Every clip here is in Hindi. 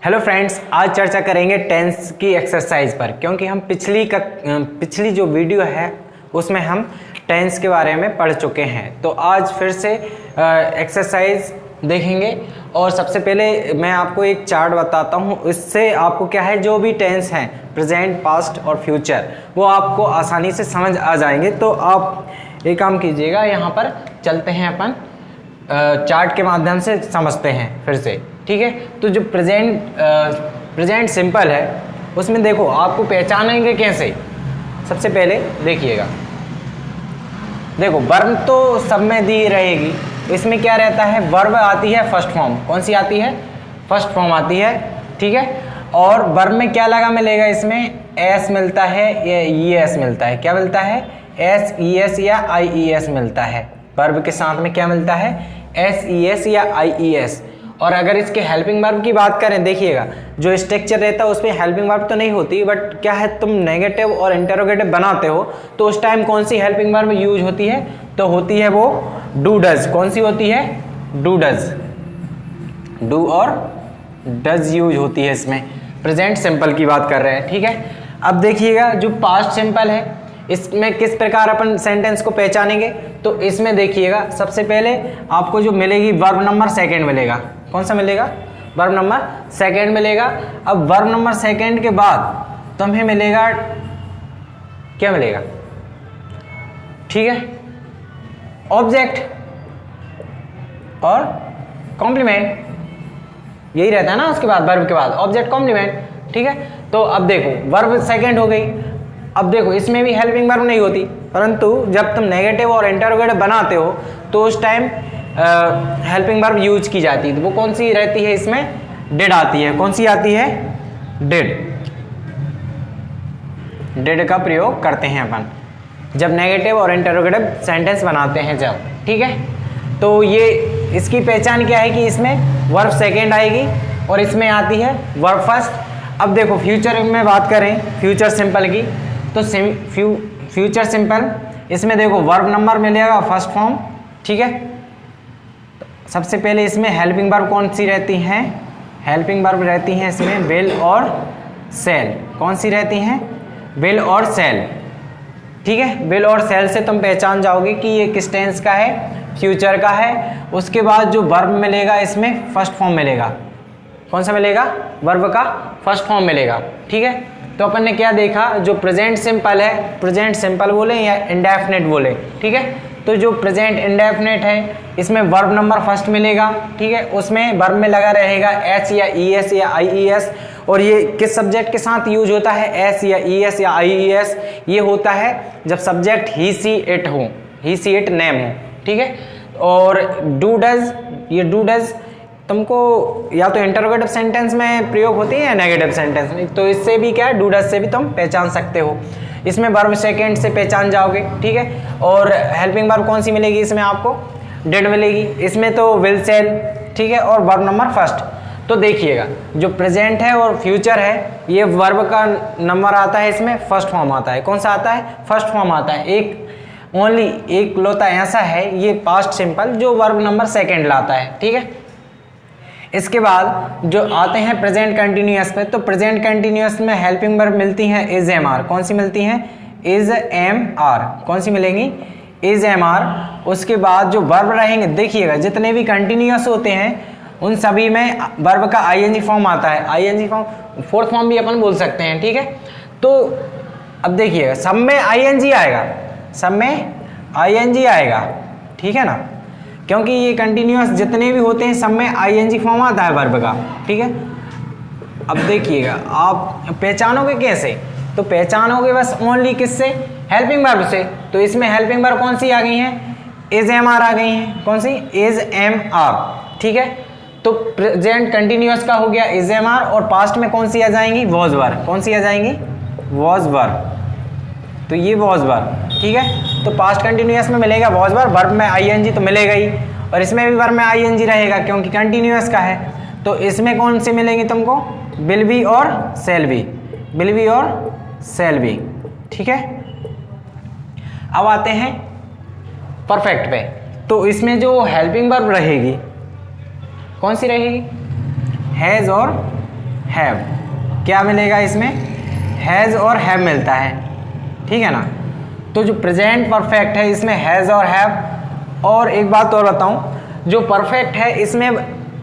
हेलो फ्रेंड्स, आज चर्चा करेंगे टेंस की एक्सरसाइज पर, क्योंकि हम पिछली जो वीडियो है उसमें हम टेंस के बारे में पढ़ चुके हैं। तो आज फिर से एक्सरसाइज देखेंगे। और सबसे पहले मैं आपको एक चार्ट बताता हूँ, इससे आपको क्या है, जो भी टेंस हैं प्रेजेंट, पास्ट और फ्यूचर, वो आपको आसानी से समझ आ जाएंगे। तो आप एक काम कीजिएगा, यहाँ पर चलते हैं अपन चार्ट के माध्यम से समझते हैं फिर से, ठीक है। तो जो प्रेजेंट सिंपल है उसमें देखो आपको पहचानेंगे कैसे। सबसे पहले देखिएगा, देखो वर्ब तो सब में दी रहेगी, इसमें क्या रहता है, वर्ब आती है फर्स्ट फॉर्म। कौन सी आती है? फर्स्ट फॉर्म आती है, ठीक है। और वर्ब में क्या लगा मिलेगा, इसमें एस मिलता है या ई एस मिलता है। क्या मिलता है? एस ई एस या आई ई एस मिलता है। वर्ब के साथ में क्या मिलता है? एस ई एस या आई ई एस। और अगर इसके हेल्पिंग वर्ब की बात करें, देखिएगा जो स्ट्रक्चर रहता है उसमें हेल्पिंग वर्ब तो नहीं होती, बट क्या है, तुम नेगेटिव और इंटरोगेटिव बनाते हो तो उस टाइम कौन सी हेल्पिंग वर्ब यूज होती है? तो होती है वो डू डज। कौन सी होती है? Do does. डू और डज यूज होती है इसमें। प्रेजेंट सिंपल की बात कर रहे हैं, ठीक है। अब देखिएगा जो पास्ट सिंपल है, इसमें किस प्रकार अपन सेंटेंस को पहचानेंगे। तो इसमें देखिएगा सबसे पहले आपको जो मिलेगी वर्ब नंबर सेकंड मिलेगा। कौन सा मिलेगा? वर्ब नंबर सेकंड मिलेगा। अब वर्ब नंबर सेकंड के बाद तुम्हें मिलेगा, क्या मिलेगा? ठीक है, ऑब्जेक्ट और कॉम्प्लीमेंट, यही रहता है ना। उसके बाद वर्ब के बाद ऑब्जेक्ट कॉम्प्लीमेंट, ठीक है। तो अब देखो वर्ब सेकंड हो गई। अब देखो इसमें भी हेल्पिंग वर्ब नहीं होती, परंतु जब तुम नेगेटिव और इंटरोगेटिव बनाते हो तो उस टाइम हेल्पिंग वर्ब यूज की जाती है। तो वो कौन सी रहती है? इसमें डिड आती है। कौन सी आती है? डिड। डिड का प्रयोग करते हैं अपन जब नेगेटिव और इंटरोगेटिव सेंटेंस बनाते हैं जब, ठीक है। तो ये इसकी पहचान क्या है कि इसमें वर्ब सेकेंड आएगी और इसमें आती है वर्ब फर्स्ट। अब देखो फ्यूचर में बात करें, फ्यूचर सिंपल की, तो फ्यूचर सिंपल इसमें देखो वर्ब नंबर मिलेगा फर्स्ट फॉर्म, ठीक है। सबसे पहले इसमें हेल्पिंग वर्ब कौन सी रहती हैं? हेल्पिंग वर्ब रहती हैं इसमें विल और सेल। कौन सी रहती हैं? विल और सेल, ठीक है। विल और सेल से तुम पहचान जाओगे कि ये किस टेंस का है, फ्यूचर का है। उसके बाद जो वर्ब मिलेगा इसमें फर्स्ट फॉर्म मिलेगा। कौन सा मिलेगा? वर्ब का फर्स्ट फॉर्म मिलेगा, ठीक है। तो अपन ने क्या देखा, जो प्रेजेंट सिंपल है, प्रेजेंट सिंपल बोले या इंडेफिनिट बोले, ठीक है। तो जो प्रेजेंट इंडेफिनिट है इसमें वर्ब नंबर फर्स्ट मिलेगा, ठीक है। उसमें वर्ब में लगा रहेगा एच या ई एस या आई ई एस। और ये किस सब्जेक्ट के साथ यूज होता है? एस या ई एस या आई ई एस। ये होता है जब सब्जेक्ट ही सी इट हो, ही सी इट नेम हो, ठीक है। और डू डज, ये डू डज तुमको या तो इंटरोगेटिव सेंटेंस में प्रयोग होती है या नेगेटिव सेंटेंस में। तो इससे भी क्या है, डू डज से भी तुम पहचान सकते हो। इसमें वर्ब सेकंड से पहचान जाओगे, ठीक है। और हेल्पिंग वर्ब कौन सी मिलेगी इसमें? आपको डिड मिलेगी। इसमें तो विल सेल, ठीक है। और वर्ब नंबर फर्स्ट। तो देखिएगा जो प्रेजेंट है और फ्यूचर है, ये वर्ब का नंबर आता है, इसमें फर्स्ट फॉर्म आता है। कौन सा आता है? फर्स्ट फॉर्म आता है। एक ओनली एक लौता ऐसा है ये पास्ट सिंपल जो वर्ब नंबर सेकंड लाता है, ठीक है। इसके बाद जो आते हैं प्रेजेंट कंटिन्यूअस पे, तो प्रेजेंट कंटिन्यूअस में हेल्पिंग वर्ब मिलती हैं इज एम आर। कौन सी मिलती हैं? Is am are. कौन सी मिलेंगी? Is am are. उसके बाद जो वर्ब रहेंगे, देखिएगा जितने भी कंटिन्यूअस होते हैं उन सभी में वर्ब का आईएनजी फॉर्म आता है। आईएनजी फॉर्म, फोर्थ फॉर्म भी अपन बोल सकते हैं, ठीक है। तो अब देखिएगा सब में आईएनजी आएगा, सब में आईएनजी आएगा, ठीक है ना, क्योंकि ये कंटिन्यूअस जितने भी होते हैं सब में आईएनजी फॉर्म आता है वर्ब का, ठीक है। अब देखिएगा आप पहचानोगे कैसे? तो पहचानोगे बस ओनली किससे? हेल्पिंग वर्ब से। तो इसमें हेल्पिंग वर्ब कौन सी आ गई हैं? इज एम आर आ गई हैं। कौन सी? इज एम आर, ठीक है। तो प्रेजेंट कंटिन्यूअस का हो गया इज एम आर। और पास्ट में कौन सी आ जाएंगी? Was verb. कौन सी आ जाएंगी? Was verb. तो ये वॉज वर्ब, ठीक है। तो पास्ट कंटिन्यूअस में मिलेगा वॉज वर्ब, वर्ब में आईएनजी तो मिलेगा ही, और इसमें भी वर्ब में आईएनजी रहेगा क्योंकि कंटिन्यूअस का है। तो इसमें कौन से मिलेंगे तुमको? विल बी और शैल बी, विल बी और शैल बी, ठीक है। अब आते हैं परफेक्ट पे। तो इसमें जो हेल्पिंग वर्ब रहेगी कौन सी रहेगी? हैज़ और हैव। क्या मिलेगा इसमें? हैज़ और हैव मिलता है, ठीक है ना। तो जो प्रेजेंट परफेक्ट है इसमें हैज़ और हैव। और एक बात और बताऊं, जो परफेक्ट है इसमें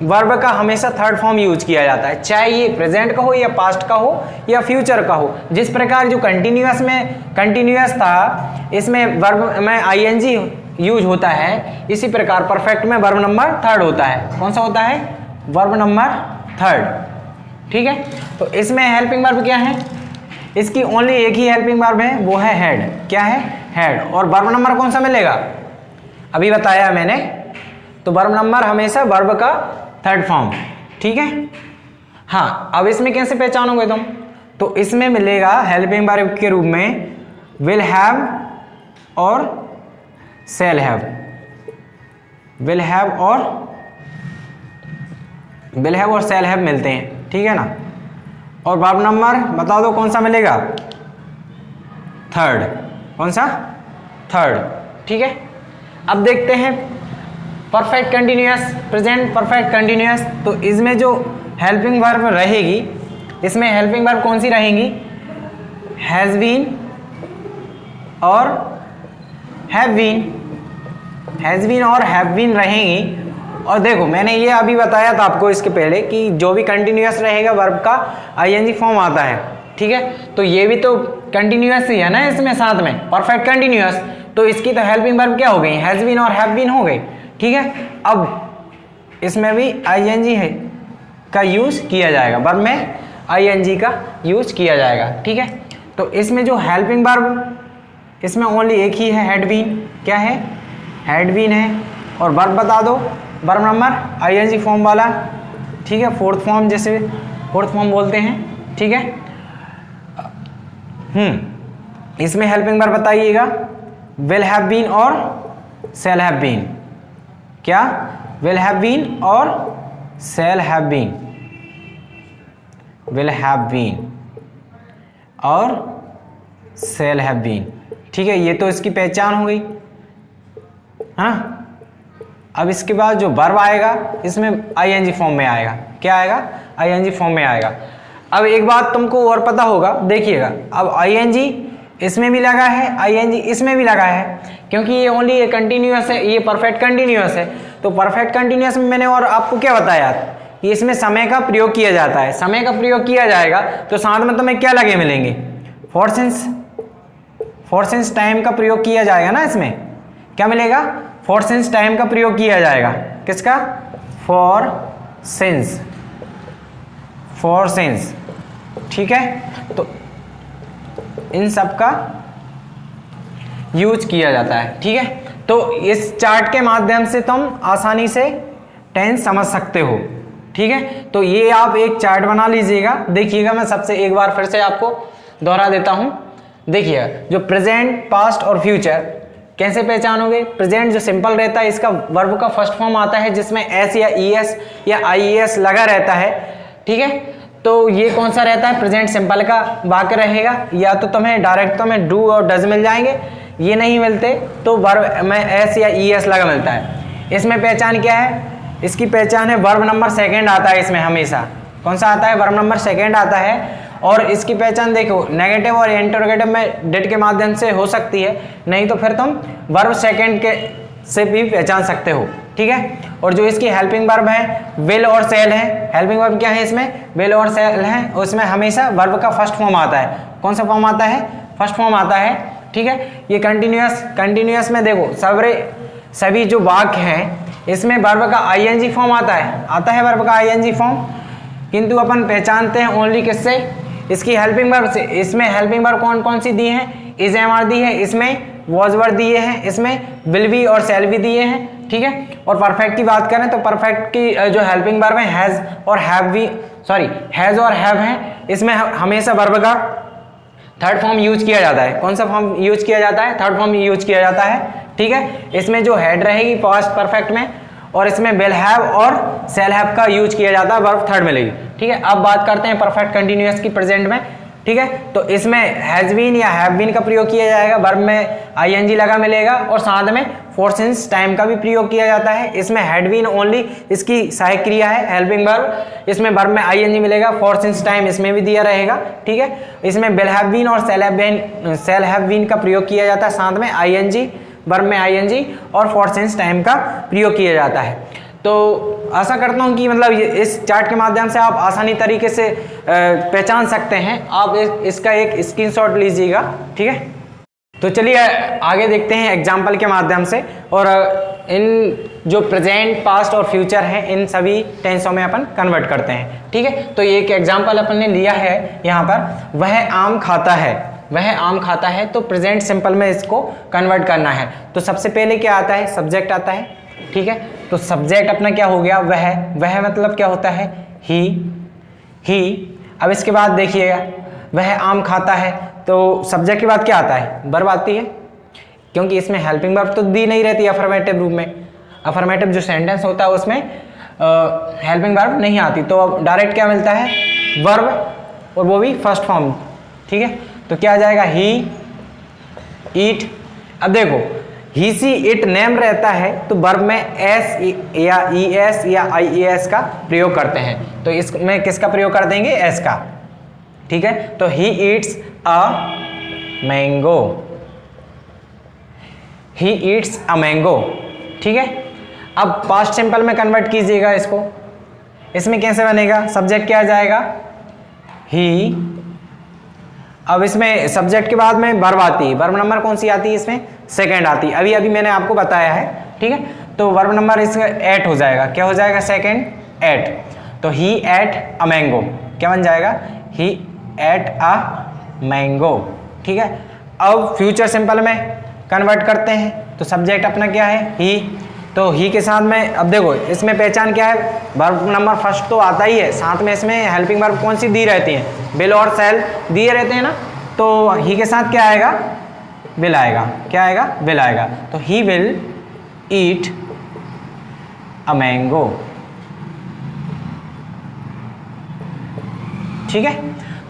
वर्ब का हमेशा थर्ड फॉर्म यूज किया जाता है, चाहे ये प्रेजेंट का हो या पास्ट का हो या फ्यूचर का हो। जिस प्रकार जो कंटिन्यूअस था इसमें वर्ब में आईएनजी यूज होता है, इसी प्रकार परफेक्ट में वर्ब नंबर थर्ड होता है। कौन सा होता है? वर्ब नंबर थर्ड, ठीक है। तो इसमें हेल्पिंग वर्ब क्या है? इसकी ओनली एक ही हेल्पिंग वर्ब है, वो है हेड। क्या है? हेड। और वर्ब नंबर कौन सा मिलेगा? अभी बताया मैंने। तो वर्ब नंबर हमेशा वर्ब का थर्ड फॉर्म, ठीक है। हाँ, अब इसमें कैसे पहचानोगे तुम? तो इसमें मिलेगा हेल्पिंग वर्ब के रूप में विल हैव और शैल हैव। विल हैव और शैल हैव मिलते हैं, ठीक है ना। और वर्ब नंबर बता दो कौन सा मिलेगा? थर्ड। कौन सा? थर्ड, ठीक है। अब देखते हैं perfect continuous, present perfect continuous. तो इसमें जो हेल्पिंग वर्ब रहेगी, इसमें हेल्पिंग वर्ब कौन सी रहेंगी? हैज़ बीन और हैव बीन। हैज़ बीन और हैव बीन रहेंगी। और देखो मैंने ये अभी बताया था आपको इसके पहले कि जो भी कंटिन्यूअस रहेगा वर्ब का आईएनजी फॉर्म आता है, ठीक है। तो ये भी तो कंटिन्यूअस ही है ना इसमें साथ में, परफेक्ट कंटिन्यूअस। तो इसकी तो हेल्पिंग वर्ब क्या हो गई? हैज़ बीन और हैव बीन हो गई, ठीक है। अब इसमें भी आईएनजी है का यूज किया जाएगा, वर्ब में आईएनजी का यूज किया जाएगा, ठीक है। तो इसमें जो हेल्पिंग वर्ब इसमें ओनली एक ही है, हैड बीन। क्या है? हैड बीन है। और वर्ब बता दो, वर्ब नंबर आईएनजी फॉर्म वाला, ठीक है, फोर्थ फॉर्म, जैसे फोर्थ फॉर्म बोलते हैं, ठीक है। इसमें हेल्पिंग वर्ब बताइएगा विल हैव बीन और शैल हैव बीन। क्या? विल हैव बीन और shall have been. Will have been और शैल हैव बीन, ठीक है। ये तो इसकी पहचान हो गई, हाँ। अब इसके बाद जो वर्ब आएगा इसमें आईएनजी फॉर्म में आएगा। क्या आएगा? आईएनजी फॉर्म में आएगा। अब एक बात तुमको और पता होगा, देखिएगा, अब आईएनजी इसमें भी लगा है, आईएनजी इसमें भी लगा है, क्योंकि ये ओनली ये कंटिन्यूअस है, ये परफेक्ट कंटिन्यूअस है। तो परफेक्ट कंटिन्यूअस में मैंने और आपको क्या बताया कि इसमें समय का प्रयोग किया जाता है। समय का प्रयोग किया जाएगा तो साथ में तुम्हें क्या लगे मिलेंगे? फॉर सिंस टाइम का प्रयोग किया जाएगा ना। इसमें क्या मिलेगा? फॉर सिंस टाइम का प्रयोग किया जाएगा। किसका? फॉर सिंस, ठीक है। तो इन सब का यूज किया जाता है, ठीक है। तो इस चार्ट के माध्यम से तुम आसानी से टेंस समझ सकते हो, ठीक है। तो ये आप एक चार्ट बना लीजिएगा। देखिएगा, मैं सबसे एक बार फिर से आपको दोहरा देता हूं। देखिए, जो प्रेजेंट, पास्ट और फ्यूचर कैसे पहचानोगे? प्रेजेंट जो सिंपल रहता है, इसका वर्ब का फर्स्ट फॉर्म आता है जिसमें एस या ईएस या आईईएस लगा रहता है, ठीक है। तो ये कौन सा रहता है? प्रेजेंट सिंपल का वाक्य रहेगा। या तो तुम्हें डायरेक्ट तुम्हें डू और डज मिल जाएंगे, ये नहीं मिलते तो वर्ब में एस या ईएस लगा मिलता है। इसमें पहचान क्या है? इसकी पहचान है वर्ब नंबर सेकेंड आता है इसमें हमेशा। कौन सा आता है? वर्ब नंबर सेकेंड आता है। और इसकी पहचान देखो, नेगेटिव और इंटरोगेटिव में डिड के माध्यम से हो सकती है, नहीं तो फिर तुम वर्ब सेकेंड के से भी पहचान सकते हो, ठीक है। और जो इसकी हेल्पिंग वर्ब है विल और शैल है। हेल्पिंग वर्ब क्या है? इसमें विल और शैल है। उसमें हमेशा वर्ब का फर्स्ट फॉर्म आता है। कौन सा फॉर्म आता है? फर्स्ट फॉर्म आता है, ठीक है। ये कंटिन्यूअस में देखो सभी जो वाक्य हैं इसमें वर्ब का आईएनजी फॉर्म आता है वर्ब का आईएनजी फॉर्म, किंतु अपन पहचानते हैं ओनली किससे? इसकी हेल्पिंग वर्ब से। इसमें हेल्पिंग वर्ब कौन कौन सी दी है? इज एम आर दी है, इसमें वॉज वर्ड दिए हैं, इसमें विल बी और शैल बी दिए हैं, ठीक है। और परफेक्ट की बात करें तो परफेक्ट की जो हेल्पिंग वर्ब है हैज और हैव है। इसमें हमेशा वर्ब का थर्ड फॉर्म यूज किया जाता है। कौन सा फॉर्म यूज किया जाता है? थर्ड फॉर्म यूज किया जाता है, ठीक है। इसमें जो हेड रहेगी पास्ट परफेक्ट में, और इसमें विल हैव और शैल हैव का यूज किया जाता है, वर्ब थर्ड मिलेगी, ठीक है। अब बात करते हैं परफेक्ट कंटिन्यूअस की प्रेजेंट में, ठीक है। तो इसमें हैज बीन या हैव बीन का प्रयोग किया जाएगा, वर्ब में आईएनजी लगा मिलेगा और साथ में फोर सिंस टाइम का भी प्रयोग किया जाता है। इसमें हैड बीन ओनली इसकी सहायक क्रिया है, हेल्पिंग वर्ब। इसमें वर्ब में आईएनजी मिलेगा, फोर सिंस टाइम इसमें भी दिया रहेगा, ठीक है। इसमें विल हैव बीन और शैल हैव बीन का प्रयोग किया जाता है, साथ में आईएनजी, वर्ब में आईएनजी और फोर सिंस टाइम का प्रयोग किया जाता है। तो आशा करता हूं कि मतलब इस चार्ट के माध्यम से आप आसानी तरीके से पहचान सकते हैं। आप इसका एक स्क्रीनशॉट लीजिएगा, ठीक है। तो चलिए आगे देखते हैं एग्जाम्पल के माध्यम से, और इन जो प्रेजेंट, पास्ट और फ्यूचर हैं इन सभी टेंसों में अपन कन्वर्ट करते हैं, ठीक है। तो एक एग्जाम्पल अपन ने लिया है यहाँ पर, वह आम खाता है, वह आम खाता है। तो प्रेजेंट सिंपल में इसको कन्वर्ट करना है। तो सबसे पहले क्या आता है, सब्जेक्ट आता है, ठीक है। तो सब्जेक्ट अपना क्या हो गया, वह मतलब क्या होता है, ही। अब इसके बाद देखिएगा, वह आम खाता है, तो सब्जेक्ट के बाद क्या आता है, वर्ब आती है, क्योंकि इसमें हेल्पिंग वर्ब तो दी नहीं रहती अफर्मेटिव रूप में। अफर्मेटिव जो सेंटेंस होता है उसमें हेल्पिंग वर्ब नहीं आती, तो अब डायरेक्ट क्या मिलता है, वर्ब, और वो भी फर्स्ट फॉर्म, ठीक है। तो क्या आ जाएगा, ही, ईट। अब देखो ही सी इट नेम रहता है तो वर्ब में एस या ई एस या आई ई एस का प्रयोग करते हैं। तो इसमें किसका प्रयोग कर देंगे, एस का, ठीक है। तो he eats a mango, he eats a mango, ठीक है। अब पास्ट सिंपल में कन्वर्ट कीजिएगा इसको। इसमें कैसे बनेगा, सब्जेक्ट क्या आ जाएगा, ही। अब इसमें सब्जेक्ट के बाद में वर्ब आती है, वर्ब नंबर कौन सी आती है, इसमें सेकंड आती है, अभी मैंने आपको बताया है, ठीक है। तो वर्ब नंबर इसका 8 हो जाएगा, क्या हो जाएगा, सेकंड 8। तो ही एट अ मैंगो, क्या बन जाएगा, ही एट अ मैंगो, ठीक है। अब फ्यूचर सिंपल में कन्वर्ट करते हैं, तो सब्जेक्ट अपना क्या है, ही। तो ही के साथ में अब देखो इसमें पहचान क्या है, वर्ब नंबर फर्स्ट तो आता ही है, साथ में इसमें हेल्पिंग वर्ब कौन सी दी रहती है, विल और शैल दिए रहते हैं ना। तो ही के साथ क्या आएगा, विल आएगा, क्या आएगा, विल आएगा। तो he will eat a mango, ठीक है।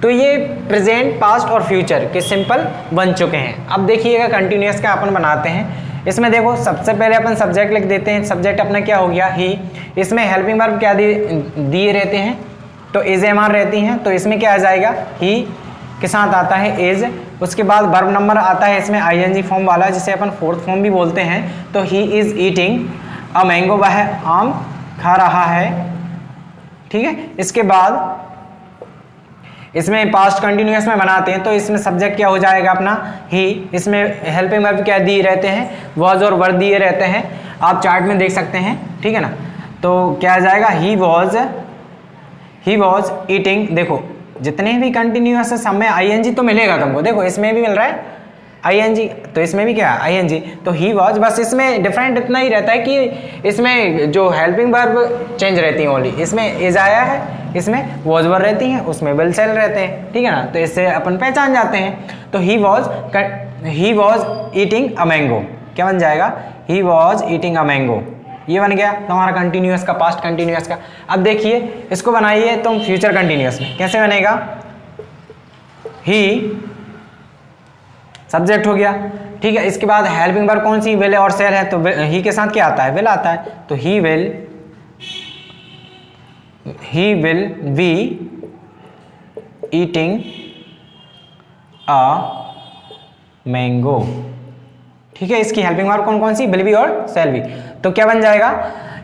तो ये प्रेजेंट, पास्ट और फ्यूचर के सिंपल बन चुके हैं। अब देखिएगा कंटिन्यूअस का अपन बनाते हैं। इसमें देखो सबसे पहले अपन सब्जेक्ट लिख देते हैं, सब्जेक्ट अपना क्या हो गया, ही। इसमें हेल्पिंग वर्ब क्या दिए रहते हैं, तो इज एम आर रहती हैं, तो इसमें क्या आ जाएगा, ही के साथ आता है इज। उसके बाद वर्ब नंबर आता है इसमें आईएनजी फॉर्म वाला, जिसे अपन फोर्थ फॉर्म भी बोलते हैं। तो he is eating a mango, वह आम खा रहा है, ठीक है। इसके बाद इसमें पास्ट कंटिन्यूअस में बनाते हैं, तो इसमें सब्जेक्ट क्या हो जाएगा अपना, ही। इसमें हेल्पिंग वर्ब क्या दिए रहते हैं, वॉज और वर दिए रहते हैं, आप चार्ट में देख सकते हैं, ठीक है ना। तो क्या आ जाएगा, ही वॉज ईटिंग। देखो जितने भी कंटिन्यूअस है सब में आईएनजी तो मिलेगा तुमको, देखो इसमें भी मिल रहा है आईएनजी, तो इसमें भी क्या है, आईएनजी। तो ही वॉज, बस इसमें डिफरेंट इतना ही रहता है कि इसमें जो हेल्पिंग वर्ब चेंज रहती है ओनली, इसमें इज आया है, इसमें वॉज वर रहती हैं, उसमें विल सेल रहते हैं, ठीक है ना। तो इससे अपन पहचान जाते हैं। तो he was eating a mango, क्या बन जाएगा, he was eating a mango, ये बन गया तुम्हारा कंटिन्यूअस का, पास्ट कंटिन्यूअस का। अब देखिए इसको बनाइए तुम फ्यूचर कंटिन्यूअस में, कैसे बनेगा, ही सब्जेक्ट हो गया, ठीक है। इसके बाद हेल्पिंग वर्ब कौन सी, विल और सेल है, तो ही के साथ क्या आता है, विल आता है। तो he will be eating a mango, ठीक है। इसकी हेल्पिंग वर्ब कौन कौन सी, विल बी और सेल बी। तो क्या बन जाएगा,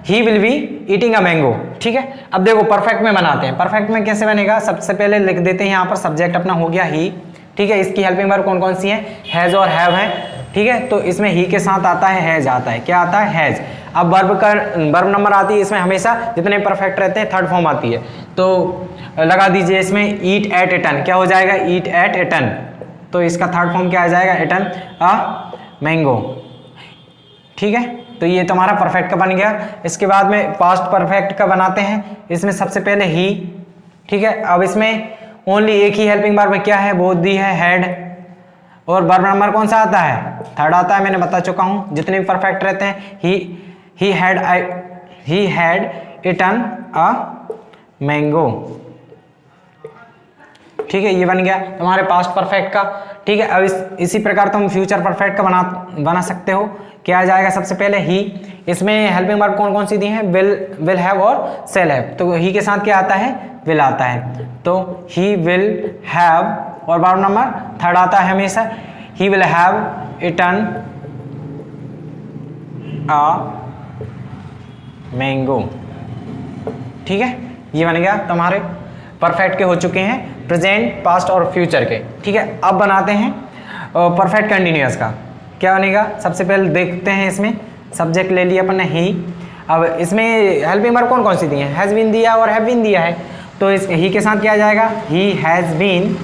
he will be eating a mango, ठीक है। अब देखो परफेक्ट में बनाते हैं, परफेक्ट में कैसे बनेगा, सबसे पहले लिख देते हैं यहाँ पर सब्जेक्ट अपना हो गया ही, ठीक है। इसकी हेल्पिंग वर्ब कौन कौन सी है, हैज और हैव है, ठीक है। तो इसमें ही के साथ आता है हैज आता है, क्या आता है, हैज। अब वर्ब नंबर आती है इसमें हमेशा, जितने परफेक्ट रहते हैं थर्ड फॉर्म आती है। तो लगा दीजिए इसमें ईट एट ए टन, क्या हो जाएगा, ईट एट ए टन। तो इसका थर्ड फॉर्म क्या आ जाएगा, ए टन अ मैंगो, ठीक है। तो ये तुम्हारा परफेक्ट का बन गया। इसके बाद में पास्ट परफेक्ट का बनाते हैं। इसमें सबसे पहले ही, ठीक है। अब इसमें ओनली एक ही हेल्पिंग वर्ब क्या है, वो दी है हैड, और वर्ब नंबर कौन सा आता है, थर्ड आता है, मैंने बता चुका हूं। जितने भी परफेक्ट रहते हैं, he had eaten a mango, ठीक है। ये बन गया तुम्हारे पास्ट परफेक्ट का, ठीक है। अब इसी प्रकार तुम फ्यूचर परफेक्ट का बना सकते हो। क्या आ जाएगा सबसे पहले ही। इसमें हेल्पिंग वर्ब कौन कौन सी दी हैं, विल हैव और शेल हैव। तो ही के साथ क्या आता है, विल आता है, तो ही विल हैव, और वर्ब नंबर 3 आता है हमेशा, he will have eaten a mango. ठीक है, ये बन गया तुम्हारे परफेक्ट के हो चुके हैं, प्रेजेंट, पास्ट और फ्यूचर के। ठीक है, अब बनाते हैं परफेक्ट कंटिन्यूअस का। क्या बनेगा, सबसे पहले देखते हैं, इसमें सब्जेक्ट ले लिया अपन ने ही। अब इसमें हेल्पिंग वर्ब कौन कौन सी दी है, हैज़ बीन दिया और हैव बीन दिया है, तो इस ही के साथ क्या आ जाएगा, ही हैज़ बीन।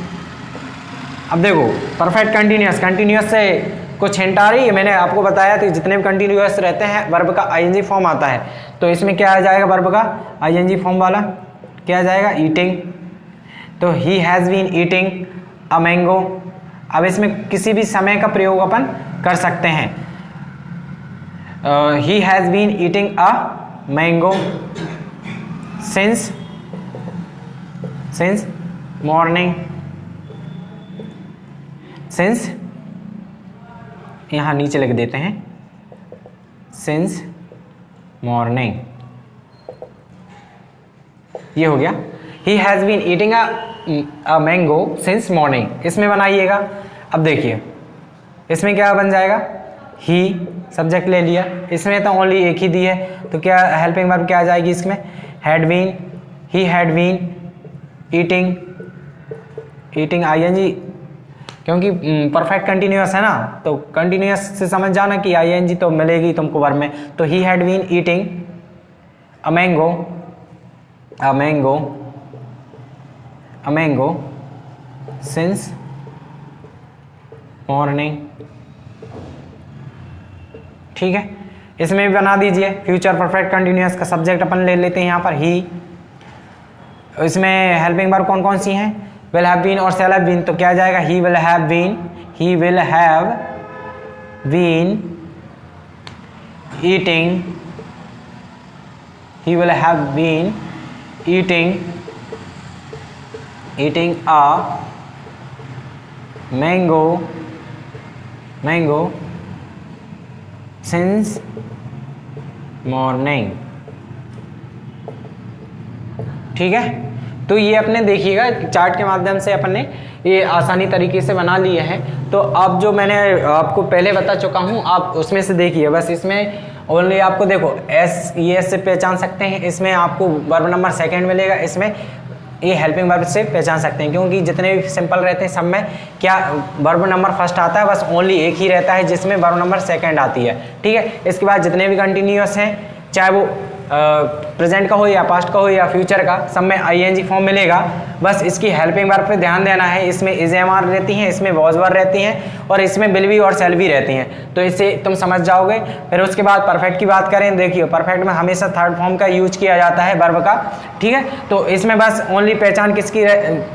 अब देखो परफेक्ट कंटिन्यूअस से कुछ हिंट आ रही है, मैंने आपको बताया तो जितने भी कंटिन्यूअस रहते हैं वर्ब का आईएनजी फॉर्म आता है, तो इसमें क्या आ जाएगा, वर्ब का आईएनजी फॉर्म वाला क्या आ जाएगा, ईटिंग। तो he has been eating a mango. अब इसमें किसी भी समय का प्रयोग अपन कर सकते हैं। He has been eating a mango since morning. Since यहाँ नीचे लिख देते हैं, सिंस मॉर्निंग, ये हो गया। He has been eating a mango since morning, इसमें बनाइएगा। अब देखिए इसमें क्या बन जाएगा, ही सब्जेक्ट ले लिया, इसमें तो ओनली एक ही दी है, तो क्या हेल्पिंग वर्ब क्या आ जाएगी इसमें, had been, he had been eating I N G, क्योंकि परफेक्ट कंटिन्यूअस है ना, तो कंटिन्यूअस से समझ जाना कि आईएनजी तो मिलेगी तुमको वर्ब में। तो he had been eating a mango since morning. ठीक है, इसमें भी बना दीजिए फ्यूचर परफेक्ट कंटिन्यूअस का सब्जेक्ट अपन ले लेते हैं यहाँ पर ही। इसमें हेल्पिंग वर्ब कौन कौन सी हैं, विल हैव बीन और शैल हैव बीन, तो क्या जाएगा, he will have been eating a mango since morning. ठीक है, तो ये अपने देखिएगा चार्ट के माध्यम से अपन ने ये आसानी तरीके से बना लिए हैं। तो अब जो मैंने आपको पहले बता चुका हूँ आप उसमें से देखिए, बस इसमें ओनली आपको देखो एस से पहचान सकते हैं, इसमें आपको वर्ब नंबर 2 मिलेगा, इसमें ये हेल्पिंग वर्ब से पहचान सकते हैं, क्योंकि जितने भी सिंपल रहते हैं सब में क्या वर्ब नंबर 1 आता है, बस ओनली एक ही रहता है जिसमें वर्ब नंबर 2 आती है। ठीक है, इसके बाद जितने भी कंटिन्यूअस हैं, चाहे वो प्रेजेंट का हो या पास्ट का हो या फ्यूचर का, सब में आईएनजी फॉर्म मिलेगा। बस इसकी हेल्पिंग वर्ब पे ध्यान देना है, इसमें इज एम आर रहती हैं, इसमें वॉज वर रहती हैं और इसमें विल बी और शैल बी रहती हैं, तो इससे तुम समझ जाओगे। फिर उसके बाद परफेक्ट की बात करें, देखिए परफेक्ट में हमेशा थर्ड फॉर्म का यूज किया जाता है वर्ब का। ठीक है, तो इसमें बस ओनली पहचान किसकी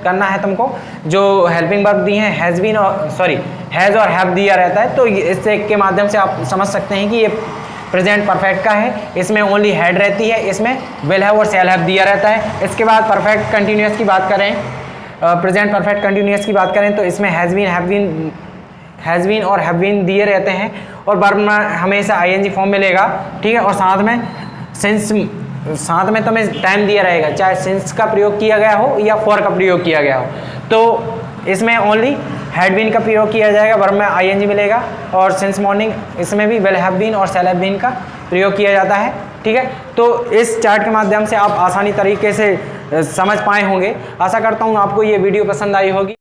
करना है तुमको, जो हेल्पिंग वर्ब दी है हैज़ बीन और हैज़ और हैव दिया रहता है, तो इससे के माध्यम से आप समझ सकते हैं कि ये प्रेजेंट परफेक्ट का है, इसमें ओनली हेड रहती है, इसमें विल हैव और शैल हैव दिया रहता है। इसके बाद परफेक्ट कंटिन्यूअस की बात करें, प्रेजेंट परफेक्ट कंटिन्यूअस की बात करें, तो इसमें हैज़ बीन और हैव बीन दिए रहते हैं और वर्ब में हमेशा आईएनजी फॉर्म मिलेगा। ठीक है, और साथ में तुम्हें टाइम दिया रहेगा, चाहे सिंस का प्रयोग किया गया हो या फॉर का प्रयोग किया गया हो, तो इसमें ओनली हैड बीन का प्रयोग किया जाएगा, वर्ब में आईएनजी मिलेगा, और सिंस मॉर्निंग इसमें भी विल हैव बीन और शैल हैव बीन का प्रयोग किया जाता है। ठीक है, तो इस चार्ट के माध्यम से आप आसानी तरीके से समझ पाए होंगे। आशा करता हूँ आपको ये वीडियो पसंद आई होगी।